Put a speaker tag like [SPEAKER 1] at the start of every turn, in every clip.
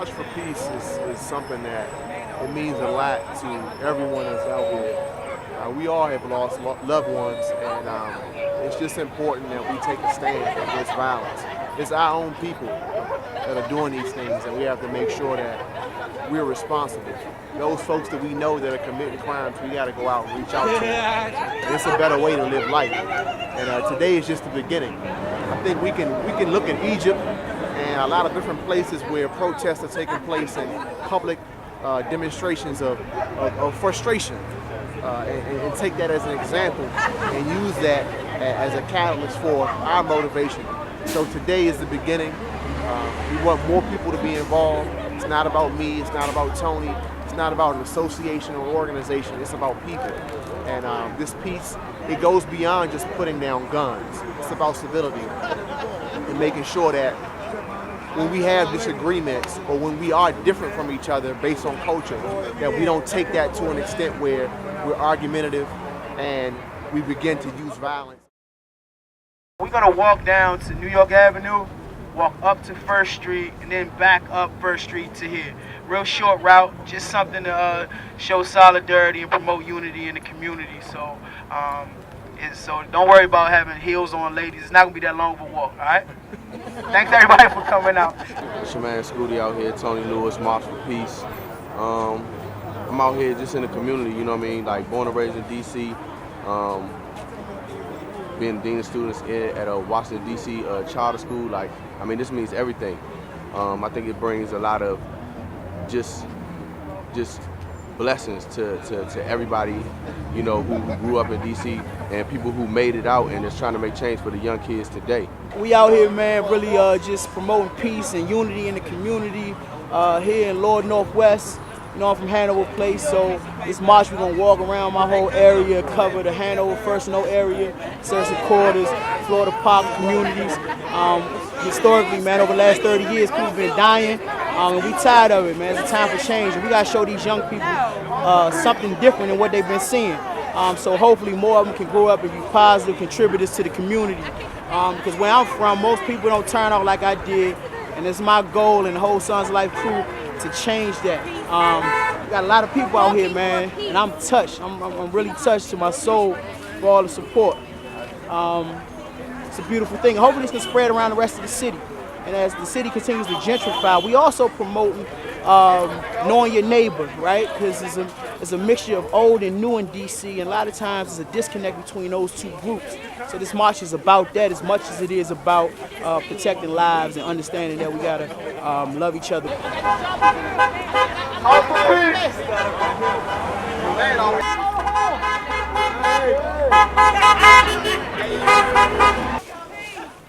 [SPEAKER 1] March for Peace is something that it means a lot to everyone that's out here. We all have lost loved ones, and it's just important that we take a stand against violence. It's our own people that are doing these things, and we have to make sure that we're responsible. Those folks that we know that are committing crimes, we got to go out and reach out to them. And it's a better way to live life. And today is just the beginning. I think we can look at Egypt and a lot of different places where protests are taking place and public demonstrations of frustration, and take that as an example and use that as a catalyst for our motivation. So today is the beginning. We want more people to be involved. It's not about me, it's not about Tony, it's not about an association or organization, it's about people. And this piece, it goes beyond just putting down guns. It's about civility and making sure that when we have disagreements or when we are different from each other based on culture, that we don't take that to an extent where we're argumentative and we begin to use violence.
[SPEAKER 2] We're gonna walk down to New York Avenue, walk up to First Street, and then back up First Street to here. Real short route, just something to show solidarity and promote unity in the community. So don't worry about having heels on, ladies. It's not gonna be that long of a walk, all right? Thanks everybody for coming out.
[SPEAKER 3] It's your man Scooty out here, Tony Lewis, March for Peace. I'm out here just in the community, you know what I mean? Like born and raised in DC, being dean of students at a Washington DC charter school. Like, I mean, this means everything. I think it brings a lot of just blessings to everybody, you know, who grew up in DC and people who made it out and is trying to make change for the young kids today.
[SPEAKER 4] We out here, man, really just promoting peace and unity in the community here in Lord Northwest. You know, I'm from Hanover Place, so this march we're gonna walk around my whole area, cover the Hanover First No area, Citizen Quarters, Florida Park communities. Historically, man, over the last 30 years, people have been dying, and we tired of it, man. It's a time for change, and we gotta show these young people something different than what they've been seeing. So hopefully more of them can grow up and be positive contributors to the community. Because where I'm from, most people don't turn out like I did, and it's my goal and the whole Sons Life crew to change that. We got a lot of people out here, man, and I'm touched. I'm really touched to my soul for all the support. It's a beautiful thing. Hopefully this can spread around the rest of the city. And as the city continues to gentrify, we also promoting knowing your neighbor, right? Because it's a mixture of old and new in DC, and a lot of times there's a disconnect between those two groups. So this march is about that as much as it is about protecting lives and understanding that we gotta love each other.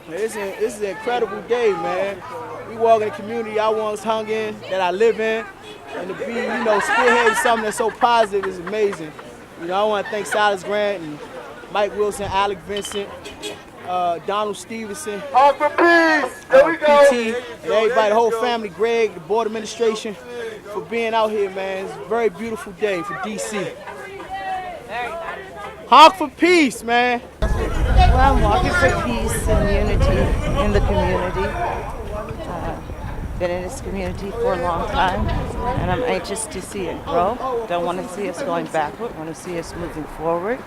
[SPEAKER 4] This is an incredible day, man. We walk in a community I once hung in, that I live in, and to be, you know, spearheading something that's so positive is amazing. You know, I want to thank Silas Grant and Mike Wilson, Alec Vincent, Donald Stevenson,
[SPEAKER 2] All for peace! There we go!
[SPEAKER 4] PT, and everybody, the whole family, Greg, the board administration, for being out here, man. It's a very beautiful day for DC. Honk for peace, man.
[SPEAKER 5] Well, I'm walking for peace and unity in the community. Been in this community for a long time, and I'm anxious to see it grow. Don't want to see us going backward, want to see us moving forward,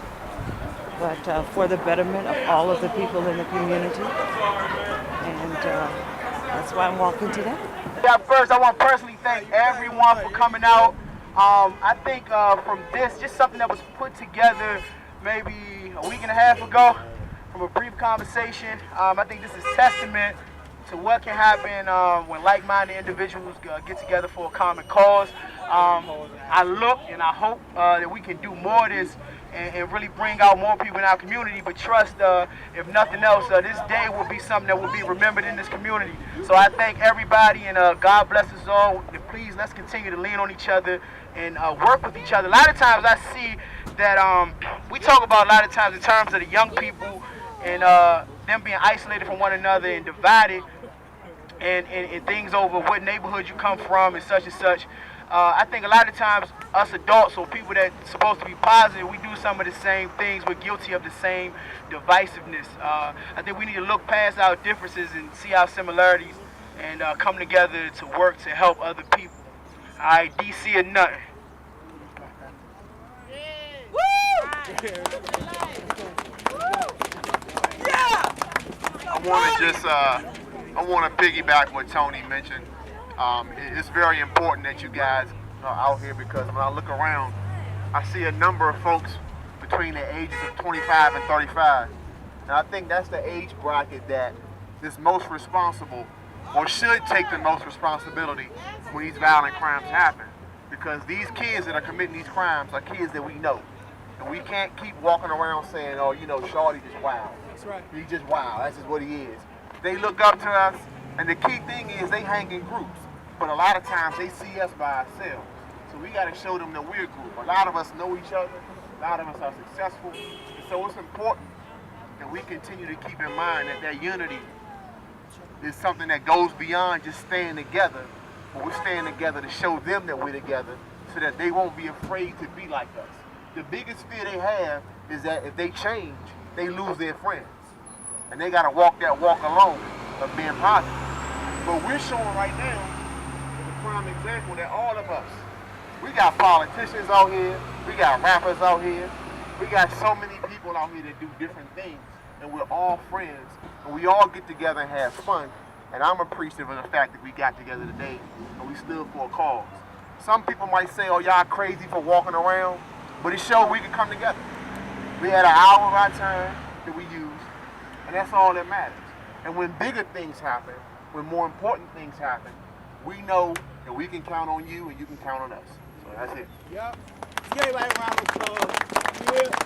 [SPEAKER 5] but for the betterment of all of the people in the community, and that's why I'm walking today.
[SPEAKER 2] Yeah, first, I want to personally thank everyone for coming out. I think from this, just something that was put together maybe a week and a half ago, from a brief conversation. I think this is testament to what can happen when like-minded individuals get together for a common cause. I look and I hope that we can do more of this and really bring out more people in our community, but trust, if nothing else, this day will be something that will be remembered in this community. So I thank everybody, and God bless us all. And please, let's continue to lean on each other and work with each other. A lot of times I see that we talk about a lot of times in terms of the young people and them being isolated from one another and divided and things over what neighborhood you come from and such. I think a lot of times us adults or people that are supposed to be positive, we do some of the same things. We're guilty of the same divisiveness. I think we need to look past our differences and see our similarities and come together to work to help other people. All right, DC or nothing.
[SPEAKER 6] I want to piggyback what Tony mentioned. It's very important that you guys are out here because when I look around, I see a number of folks between the ages of 25 and 35. And I think that's the age bracket that is most responsible or should take the most responsibility when these violent crimes happen. Because these kids that are committing these crimes are kids that we know. And we can't keep walking around saying, oh, you know, Shorty just wild.
[SPEAKER 4] That's right.
[SPEAKER 6] He's just wild. That's just what he is. They look up to us, and the key thing is they hang in groups. But a lot of times they see us by ourselves. So we got to show them that we're a group. A lot of us know each other. A lot of us are successful. And so it's important that we continue to keep in mind that unity is something that goes beyond just staying together. But we're staying together to show them that we're together so that they won't be afraid to be like us. The biggest fear they have is that if they change, they lose their friends. And they got to walk that walk alone of being positive. But we're showing right now, as a prime example, that all of us, we got politicians out here, we got rappers out here, we got so many people out here that do different things, and we're all friends, and we all get together and have fun. And I'm appreciative of the fact that we got together today, and we stood for a cause. Some people might say, oh, y'all crazy for walking around, but it showed we could come together. We had an hour of our time that we used, and that's all that matters. And when bigger things happen, when more important things happen, we know that we can count on you and you can count on us. So that's it.
[SPEAKER 4] Yep. Give everybody a round of applause. Yeah.